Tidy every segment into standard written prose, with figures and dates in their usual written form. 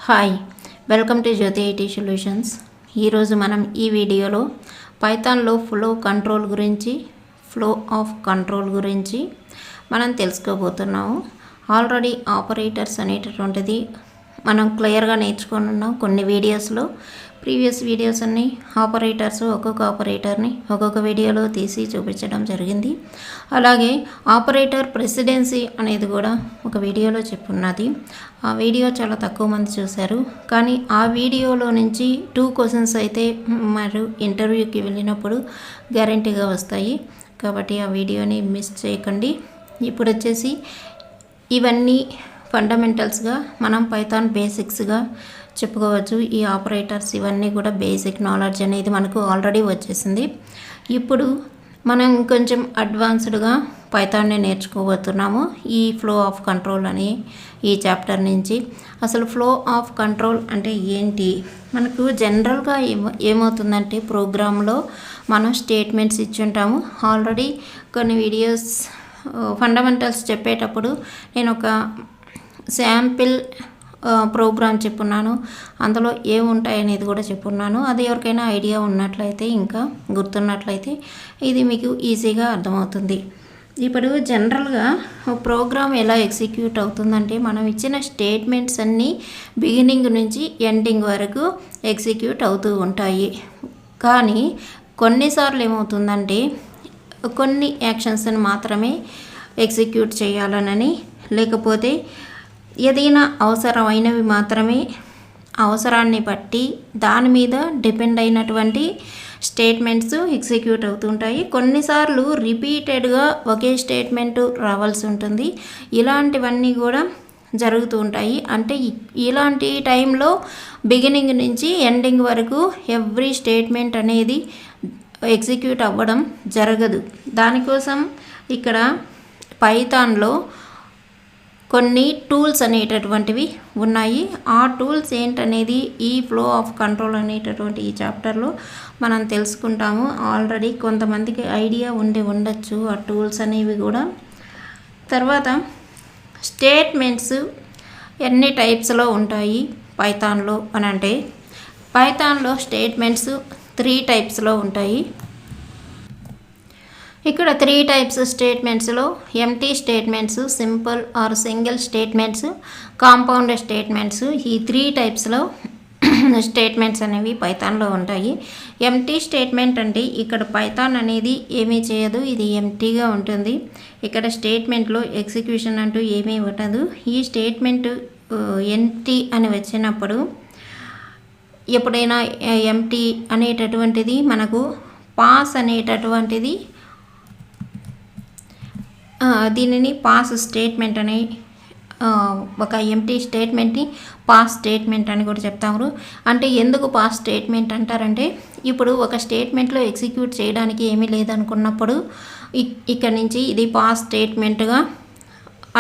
Hi, welcome to Jyoti IT solutions. ఈరోజు మనం ఈ వీడియోలో పైథాన్లో ఫ్లో ఆఫ్ కంట్రోల్ గురించి మనం తెలుసుకోబోతున్నాము. ఆల్రెడీ ఆపరేటర్స్ అనేటటువంటిది మనం క్లియర్గా నేర్చుకొని ఉన్నాం కొన్ని వీడియోస్లో. ప్రీవియస్ వీడియోస్ అన్ని ఒక్కొక్క ఆపరేటర్ని ఒక్కొక్క వీడియోలో తీసి చూపించడం జరిగింది. అలాగే ఆపరేటర్ ప్రెసిడెన్సీ అనేది కూడా ఒక వీడియోలో చెప్పున్నది. ఆ వీడియో చాలా తక్కువ మంది చూశారు, కానీ ఆ వీడియోలో నుంచి 2 క్వశ్చన్స్ అయితే మరియు ఇంటర్వ్యూకి వెళ్ళినప్పుడు గ్యారంటీగా వస్తాయి. కాబట్టి ఆ వీడియోని మిస్ చేయకండి. ఇప్పుడు వచ్చేసి ఇవన్నీ ఫండమెంటల్స్గా మనం పైథాన్ బేసిక్స్గా చెప్పుకోవచ్చు. ఈ ఆపరేటర్స్ ఇవన్నీ కూడా బేసిక్ నాలెడ్జ్ అనేది మనకు ఆల్రెడీ వచ్చేసింది. ఇప్పుడు మనం కొంచెం అడ్వాన్స్డ్గా పైథాన్ని నేర్చుకోబోతున్నాము ఈ ఫ్లో ఆఫ్ కంట్రోల్ అని ఈ చాప్టర్ నుంచి. అసలు ఫ్లో ఆఫ్ కంట్రోల్ అంటే ఏంటి? మనకు జనరల్గా ఏమవుతుందంటే ప్రోగ్రాంలో మనం స్టేట్మెంట్స్ ఇచ్చి ఉంటాము. ఆల్రెడీ కొన్ని వీడియోస్ ఫండమెంటల్స్ చెప్పేటప్పుడు నేను ఒక శాంపిల్ ప్రోగ్రామ్ చెప్పున్నాను, అందులో ఏముంటాయి అనేది కూడా చెప్పున్నాను. అది ఎవరికైనా ఐడియా ఉన్నట్లయితే, ఇంకా గుర్తున్నట్లయితే ఇది మీకు ఈజీగా అర్థమవుతుంది. ఇప్పుడు జనరల్గా ప్రోగ్రామ్ ఎలా ఎగ్జిక్యూట్ అవుతుందంటే, మనం ఇచ్చిన స్టేట్మెంట్స్ అన్నీ బిగినింగ్ నుంచి ఎండింగ్ వరకు ఎగ్జిక్యూట్ అవుతూ ఉంటాయి. కానీ కొన్నిసార్లు ఏమవుతుందంటే కొన్ని యాక్షన్స్ని మాత్రమే ఎగ్జిక్యూట్ చేయాలనని, లేకపోతే ఏదైనా అవసరమైనవి మాత్రమే అవసరాన్ని బట్టి దాని మీద డిపెండ్ అయినటువంటి స్టేట్మెంట్స్ ఎగ్జిక్యూట్ అవుతుంటాయి. కొన్నిసార్లు రిపీటెడ్గా ఒకే స్టేట్మెంట్ రావాల్సి ఉంటుంది. ఇలాంటివన్నీ కూడా జరుగుతూ ఉంటాయి. అంటే ఇలాంటి టైంలో బిగినింగ్ నుంచి ఎండింగ్ వరకు ఎవ్రీ స్టేట్మెంట్ అనేది ఎగ్జిక్యూట్ అవ్వడం జరగదు. దానికోసం ఇక్కడ పైథాన్లో కొన్ని టూల్స్ అనేటటువంటివి ఉన్నాయి. ఆ టూల్స్ ఏంటనేది ఈ ఫ్లో ఆఫ్ కంట్రోల్ అనేటటువంటి ఈ చాప్టర్లో మనం తెలుసుకుంటాము. ఆల్రెడీ కొంతమందికి ఐడియా ఉండొచ్చు ఆ టూల్స్ అనేవి కూడా. తర్వాత స్టేట్మెంట్స్ ఎన్ని టైప్స్లో ఉంటాయి పైథాన్లో అని అంటే, పైథాన్లో స్టేట్మెంట్స్ 3 టైప్స్లో ఉంటాయి. ఇక్కడ 3 టైప్స్ స్టేట్మెంట్స్లో empty statements, simple or single statements, compound statements, ఈ 3 టైప్స్లో స్టేట్మెంట్స్ అనేవి పైథాన్లో ఉంటాయి. ఎంటీ స్టేట్మెంట్ అంటే ఇక్కడ పైథాన్ అనేది ఏమీ చేయదు, ఇది ఎంటీగా ఉంటుంది. ఇక్కడ స్టేట్మెంట్లో ఎగ్జిక్యూషన్ అంటూ ఏమీ ఉండదు. ఈ స్టేట్మెంట్ ఎంటీ అని వచ్చినప్పుడు ఎప్పుడైనా ఎంటీ అనేటటువంటిది మనకు పాస్ అనేటటువంటిది, దీనిని పాస్ స్టేట్మెంట్ అని, ఒక ఎంటీ స్టేట్మెంట్ని పాస్ స్టేట్మెంట్ అని కూడా చెప్తాము. అంటే ఎందుకు పాస్ స్టేట్మెంట్ అంటారంటే, ఇప్పుడు ఒక స్టేట్మెంట్లో ఎగ్జిక్యూట్ చేయడానికి ఏమీ లేదనుకున్నప్పుడు ఇక్కడ నుంచి ఇది పాస్ స్టేట్మెంట్గా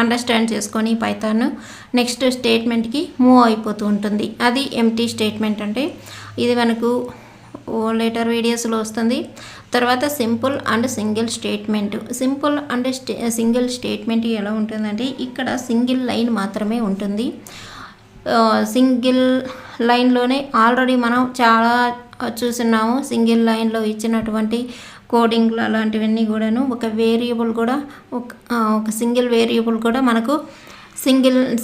అండర్స్టాండ్ చేసుకొని పైథాన్ నెక్స్ట్ స్టేట్మెంట్కి మూవ్ అయిపోతూ ఉంటుంది. అది ఎంటీ స్టేట్మెంట్ అంటే. ఇది మనకు లేటర్ వీడియోస్లో వస్తుంది. తర్వాత simple and single statement. Simple and single statement ఎలా ఉంటుందంటే, ఇక్కడ సింగిల్ లైన్ మాత్రమే ఉంటుంది. సింగిల్ లైన్లోనే ఆల్రెడీ మనం చాలా చూస్తున్నాము. సింగిల్ లైన్లో ఇచ్చినటువంటి కోడింగ్లు అలాంటివన్నీ కూడాను ఒక వేరియబుల్ కూడా ఒక సింగిల్ వేరియబుల్ కూడా మనకు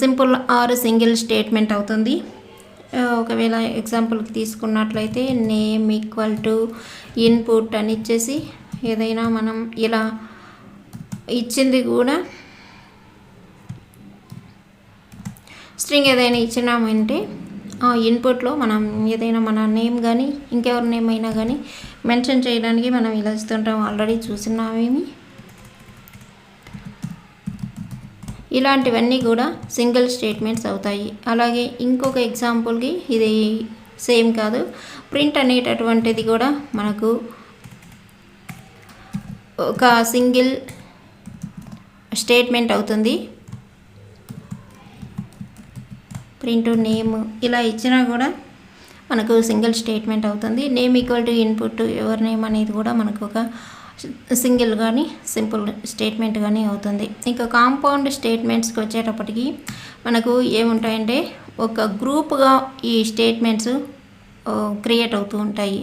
సింపుల్ ఆర్ సింగిల్ స్టేట్మెంట్ అవుతుంది. ఒకవేళ ఎగ్జాంపుల్కి తీసుకున్నట్లయితే నేమ్ ఈక్వల్ టు ఇన్పుట్ అని ఇచ్చేసి ఏదైనా మనం ఇలా ఇచ్చింది కూడా స్ట్రింగ్ ఏదైనా ఇచ్చినామంటే ఆ ఇన్పుట్లో మనం ఏదైనా మన నేమ్ కానీ ఇంకెవరి నేమ్ అయినా కానీ మెన్షన్ చేయడానికి మనం ఇలా ఇస్తుంటాం. ఆల్రెడీ చూసినామేమి. ఇలాంటివన్నీ కూడా సింగిల్ స్టేట్మెంట్స్ అవుతాయి. అలాగే ఇంకొక ఎగ్జాంపుల్కి ఇది సేమ్ కాదు, ప్రింట్ అనేటటువంటిది కూడా మనకు ఒక సింగిల్ స్టేట్మెంట్ అవుతుంది. ప్రింట్ నేమ్ ఇలా ఇచ్చినా కూడా మనకు సింగిల్ స్టేట్మెంట్ అవుతుంది. నేమ్ ఈక్వల్ టు ఇన్పుట్ ఎవరి నేమ్ అనేది కూడా మనకు ఒక సింగిల్ కానీ సింపుల్ స్టేట్మెంట్ కానీ అవుతుంది. ఇంకా కాంపౌండ్ స్టేట్మెంట్స్కి వచ్చేటప్పటికి మనకు ఏముంటాయంటే ఒక గ్రూప్గా ఈ స్టేట్మెంట్స్ క్రియేట్ అవుతూ ఉంటాయి.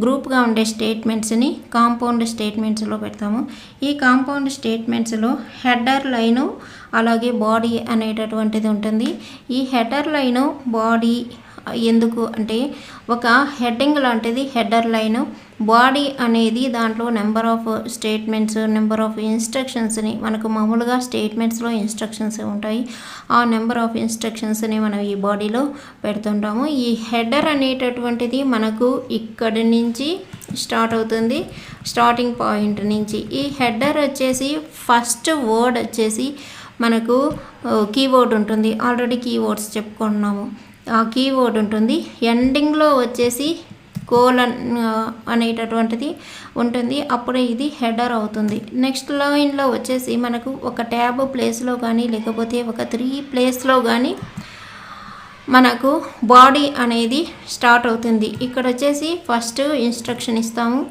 గ్రూప్గా ఉండే స్టేట్మెంట్స్ని కాంపౌండ్ స్టేట్మెంట్స్లో పెడతాము. ఈ కాంపౌండ్ స్టేట్మెంట్స్లో హెడర్ లైను అలాగే బాడీ అనేటటువంటిది ఉంటుంది. ఈ హెడర్ లైను బాడీ ఎందుకు అంటే ఒక హెడ్డింగ్ లాంటిది హెడర్ లైను, బాడీ అనేది దాంట్లో number of statements, number of ఇన్స్ట్రక్షన్స్ని, మనకు మామూలుగా స్టేట్మెంట్స్లో ఇన్స్ట్రక్షన్స్ ఉంటాయి, ఆ నెంబర్ ఆఫ్ ఇన్స్ట్రక్షన్స్ని మనం ఈ బాడీలో పెడుతుంటాము. ఈ హెడర్ అనేటటువంటిది మనకు ఇక్కడి నుంచి స్టార్ట్ అవుతుంది, స్టార్టింగ్ పాయింట్ నుంచి. ఈ హెడర్ వచ్చేసి ఫస్ట్ వర్డ్ వచ్చేసి మనకు కీవర్డ్ ఉంటుంది, ఆల్రెడీ కీవర్డ్స్ చెప్పుకున్నాము. ఆ కీవర్డ్ ఉంటుంది. ఎండింగ్లో వచ్చేసి కోలన్ అనేటటువంటిది ఉంటుంది, అప్పుడే ఇది హెడర్ అవుతుంది. నెక్స్ట్ లైన్లో వచ్చేసి మనకు ఒక ట్యాబ్ ప్లేస్లో కానీ లేకపోతే ఒక 3 ప్లేస్లో కానీ మనకు బాడీ అనేది స్టార్ట్ అవుతుంది. ఇక్కడ వచ్చేసి ఫస్ట్ ఇన్స్ట్రక్షన్ ఇస్తాము,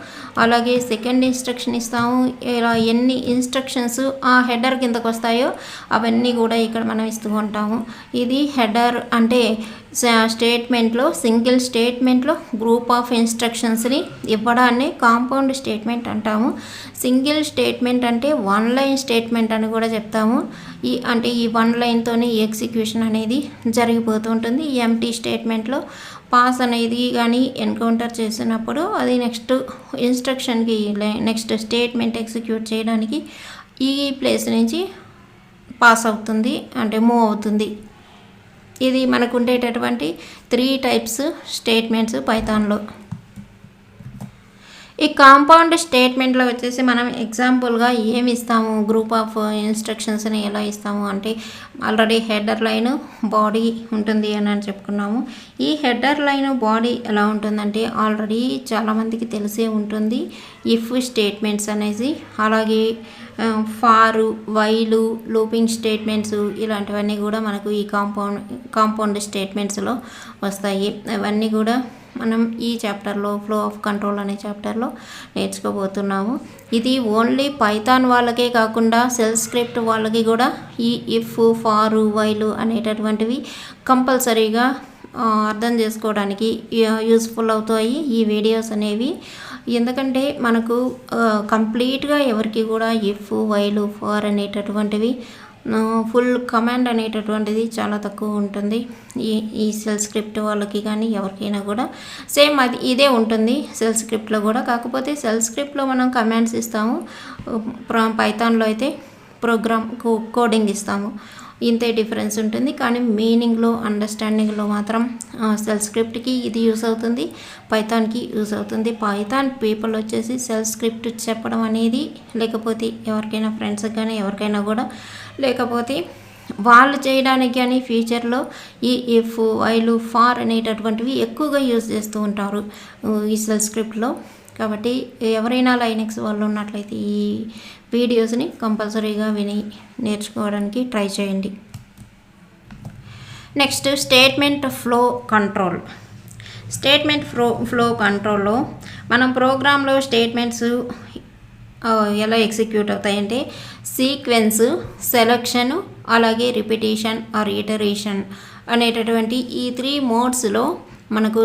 అలాగే సెకండ్ ఇన్స్ట్రక్షన్ ఇస్తాము. ఇలా ఎన్ని ఇన్స్ట్రక్షన్స్ ఆ హెడర్ కిందకు వస్తాయో అవన్నీ కూడా ఇక్కడ మనం ఇస్తూ ఉంటాము. ఇది హెడర్ అంటే స్టేట్మెంట్లో, సింగిల్ స్టేట్మెంట్లో గ్రూప్ ఆఫ్ ఇన్స్ట్రక్షన్స్ని ఇవ్వడాన్ని కాంపౌండ్ స్టేట్మెంట్ అంటాము. సింగిల్ స్టేట్మెంట్ అంటే 1 లైన్ స్టేట్మెంట్ అని కూడా చెప్తాము. ఈ 1 లైన్తోనే ఎగ్జిక్యూషన్ అనేది జరిగిపోతూ ఉంటుంది. ఎంటీ స్టేట్మెంట్లో పాస్ అనేది కానీ ఎన్కౌంటర్ చేసినప్పుడు అది నెక్స్ట్ ఇన్స్ట్రక్షన్కి నెక్స్ట్ స్టేట్మెంట్ ఎగ్జిక్యూట్ చేయడానికి ఈ ప్లేస్ నుంచి పాస్ అవుతుంది, అంటే మూవ్ అవుతుంది. ఇది మనకు ఉండేటటువంటి 3 టైప్స్ స్టేట్మెంట్స్ పైథాన్లో. ఈ కాంపౌండ్ స్టేట్మెంట్లో వచ్చేసి మనం ఎగ్జాంపుల్గా ఏమి ఇస్తాము, గ్రూప్ ఆఫ్ ఇన్స్ట్రక్షన్స్ని ఎలా ఇస్తాము అంటే ఆల్రెడీ హెడర్ లైన్ బాడీ ఉంటుంది అని చెప్పుకున్నాము. ఈ హెడర్ లైన్ బాడీ ఎలా ఉంటుందంటే ఆల్రెడీ చాలామందికి తెలిసే ఉంటుంది. ఇఫ్ స్టేట్మెంట్స్ అనేసి, అలాగే ఫారు, వైలు, లూపింగ్ స్టేట్మెంట్స్ ఇలాంటివన్నీ కూడా మనకు ఈ కాంపౌండ్ స్టేట్మెంట్స్లో వస్తాయి. అవన్నీ కూడా మనం ఈ చాప్టర్లో ఫ్లో ఆఫ్ కంట్రోల్ అనే చాప్టర్లో నేర్చుకోబోతున్నాము. ఇది ఓన్లీ పైథాన్ వాళ్ళకే కాకుండా సెల్ స్క్రిప్ట్ వాళ్ళకి కూడా ఈ ఇఫ్, ఫారు, వైలు అనేటటువంటివి కంపల్సరీగా అర్థం చేసుకోవడానికి యూస్ఫుల్ అవుతాయి ఈ వీడియోస్ అనేవి. ఎందుకంటే మనకు కంప్లీట్గా ఎవరికి కూడా ఇఫ్, వైలు, ఫార్ అనేటటువంటివి ఫుల్ కమాండ్ అనేటటువంటిది చాలా తక్కువ ఉంటుంది. ఈ సెల్ స్క్రిప్ట్ వాళ్ళకి కానీ ఎవరికైనా కూడా సేమ్ ఇదే ఉంటుంది సెల్ స్క్రిప్ట్లో కూడా. కాకపోతే సెల్ స్క్రిప్ట్లో మనం కమాండ్స్ ఇస్తాము, పైథాన్లో అయితే ప్రోగ్రామ్ కోడింగ్ ఇస్తాము. ఇంతే డిఫరెన్స్ ఉంటుంది. కానీ మీనింగ్లో, అండర్స్టాండింగ్లో మాత్రం సెల్ స్క్రిప్ట్కి ఇది యూస్ అవుతుంది, పైథాన్కి యూస్ అవుతుంది. పైథాన్ పీపుల్ వచ్చేసి సెల్ స్క్రిప్ట్ చెప్పడం అనేది, లేకపోతే ఎవరికైనా ఫ్రెండ్స్కి కానీ ఎవరికైనా కూడా, లేకపోతే వాళ్ళు చేయడానికి కానీ ఫ్యూచర్లో ఈ ఇఫ్, వైలు, ఫార్ అనేటటువంటివి ఎక్కువగా యూజ్ చేస్తూ ఉంటారు ఈ సెల్ స్క్రిప్ట్లో. కాబట్టి ఎవరైనా లైనక్స్ వాళ్ళు ఉన్నట్లయితే ఈ వీడియోస్ని కంపల్సరీగా విని నేర్చుకోవడానికి ట్రై చేయండి. Next statement flow control. Statement flow కంట్రోల్లో మనం ప్రోగ్రాంలో స్టేట్మెంట్స్ ఎలా ఎగ్జిక్యూట్ అవుతాయంటే సీక్వెన్స్, సెలెక్షన్, అలాగే రిపిటేషన్ ఆర్ ఇటరేషన్ అనేటటువంటి ఈ 3 మోడ్స్లో మనకు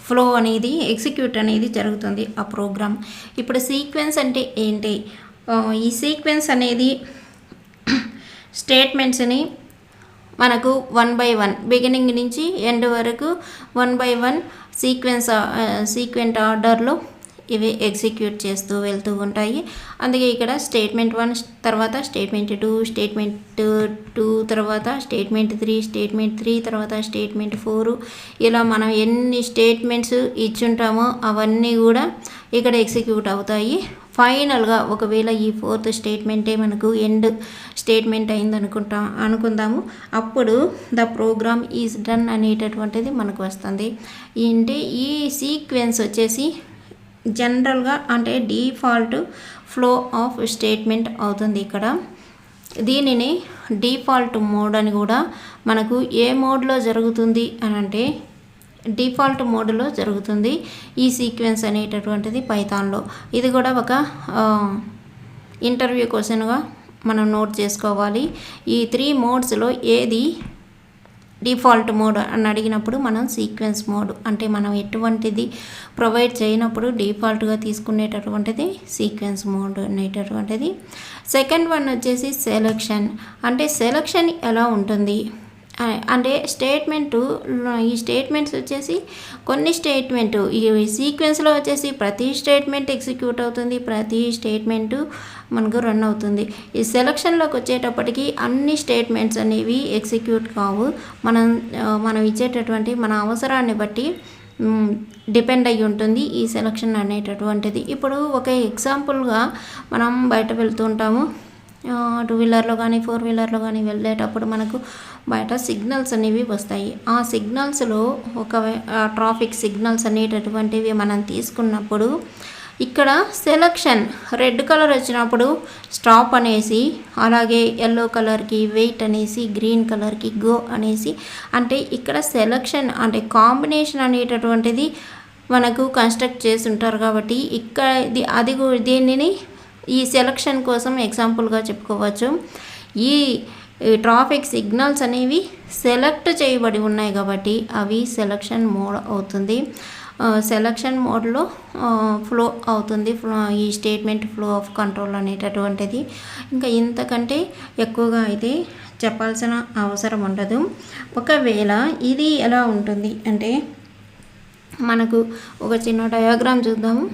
ఫ్లో అనేది ఎగ్జిక్యూట్ అనేది జరుగుతుంది ఆ ప్రోగ్రామ్. ఇప్పుడు సీక్వెన్స్ అంటే ఏంటి? ఈ సీక్వెన్స్ అనేది స్టేట్మెంట్స్ని మనకు 1 by 1 బిగినింగ్ నుంచి ఎండ్ వరకు 1 by 1 సీక్వెంట్ ఆర్డర్లో ఇవి ఎగ్జిక్యూట్ చేస్తూ వెళ్తూ ఉంటాయి. అందుకే ఇక్కడ స్టేట్మెంట్ 1 తర్వాత స్టేట్మెంట్ 2, స్టేట్మెంట్ 2 తర్వాత స్టేట్మెంట్ 3, స్టేట్మెంట్ 3 తర్వాత స్టేట్మెంట్ 4, ఇలా మనం ఎన్ని స్టేట్మెంట్స్ ఇచ్చుంటామో అవన్నీ కూడా ఇక్కడ ఎగ్జిక్యూట్ అవుతాయి. ఫైనల్గా ఒకవేళ ఈ 4th స్టేట్మెంటే మనకు ఎండ్ స్టేట్మెంట్ అయింది అనుకుందాము, అప్పుడు ద ప్రోగ్రామ్ ఈజ్ డన్ అనేటటువంటిది మనకు వస్తుంది. అంటే ఈ సీక్వెన్స్ వచ్చేసి జనరల్గా అంటే డిఫాల్ట్ ఫ్లో ఆఫ్ స్టేట్మెంట్ అవుతుంది ఇక్కడ. దీనిని డిఫాల్ట్ మోడ్ అని కూడా, మనకు ఏ మోడ్లో జరుగుతుంది అని అంటే డిఫాల్ట్ మోడ్లో జరుగుతుంది ఈ సీక్వెన్స్ అనేటటువంటిది పైథాన్లో. ఇది కూడా ఒక ఇంటర్వ్యూ క్వశ్చన్గా మనం నోట్ చేసుకోవాలి. ఈ 3 మోడ్స్లో ఏది డిఫాల్ట్ మోడ్ అని అడిగినప్పుడు మనం సీక్వెన్స్ మోడ్ అంటే మనం ఎటువంటిది ప్రొవైడ్ చేయనప్పుడు డిఫాల్ట్గా తీసుకునేటటువంటిది సీక్వెన్స్ మోడ్ అనేటటువంటిది. సెకండ్ వన్ వచ్చేసి సెలక్షన్. అంటే సెలక్షన్ ఎలా ఉంటుంది అంటే ఈ స్టేట్మెంట్స్ వచ్చేసి కొన్ని స్టేట్మెంటు ఈ సీక్వెన్స్లో వచ్చేసి ప్రతి స్టేట్మెంట్ ఎగ్జిక్యూట్ అవుతుంది, ప్రతి స్టేట్మెంటు మనకు రన్ అవుతుంది. ఈ సెలక్షన్లోకి వచ్చేటప్పటికి అన్ని స్టేట్మెంట్స్ అనేవి ఎగ్జిక్యూట్ కావు. మనం ఇచ్చేటటువంటి మన అవసరాన్ని బట్టి డిపెండ్ అయ్యి ఉంటుంది ఈ సెలక్షన్ అనేటటువంటిది. ఇప్పుడు ఒక ఎగ్జాంపుల్గా మనం బయట వెళ్తూ ఉంటాము, 2 వీలర్లో కానీ 4 వీలర్లో కానీ వెళ్ళేటప్పుడు మనకు బయట సిగ్నల్స్ అనేవి వస్తాయి. ఆ సిగ్నల్స్లో ట్రాఫిక్ సిగ్నల్స్ అనేటటువంటివి మనం తీసుకున్నప్పుడు ఇక్కడ సెలక్షన్ రెడ్ కలర్ వచ్చినప్పుడు స్టాప్ అనేసి, అలాగే ఎల్లో కలర్కి వెయిట్ అనేసి, గ్రీన్ కలర్కి గో అనేసి, అంటే ఇక్కడ సెలక్షన్ అంటే కాంబినేషన్ అనేటటువంటిది మనకు కన్స్ట్రక్ట్ చేసి ఉంటారు కాబట్టి ఇక్కడ దీనిని ఈ సెలక్షన్ కోసం ఎగ్జాంపుల్గా చెప్పుకోవచ్చు. ఈ ట్రాఫిక్ సిగ్నల్స్ అనేవి సెలెక్ట్ చేయబడి ఉన్నాయి కాబట్టి అవి సెలక్షన్ మోడ్ అవుతుంది. సెలక్షన్ మోడ్లో ఫ్లో అవుతుంది ఈ స్టేట్మెంట్ ఫ్లో ఆఫ్ కంట్రోల్ అనేటటువంటిది. ఇంకా ఇంతకంటే ఎక్కువగా అయితే చెప్పాల్సిన అవసరం ఉండదు. ఒకవేళ ఇది ఎలా ఉంటుంది అంటే మనకు ఒక చిన్న డయాగ్రామ్ చూద్దాము.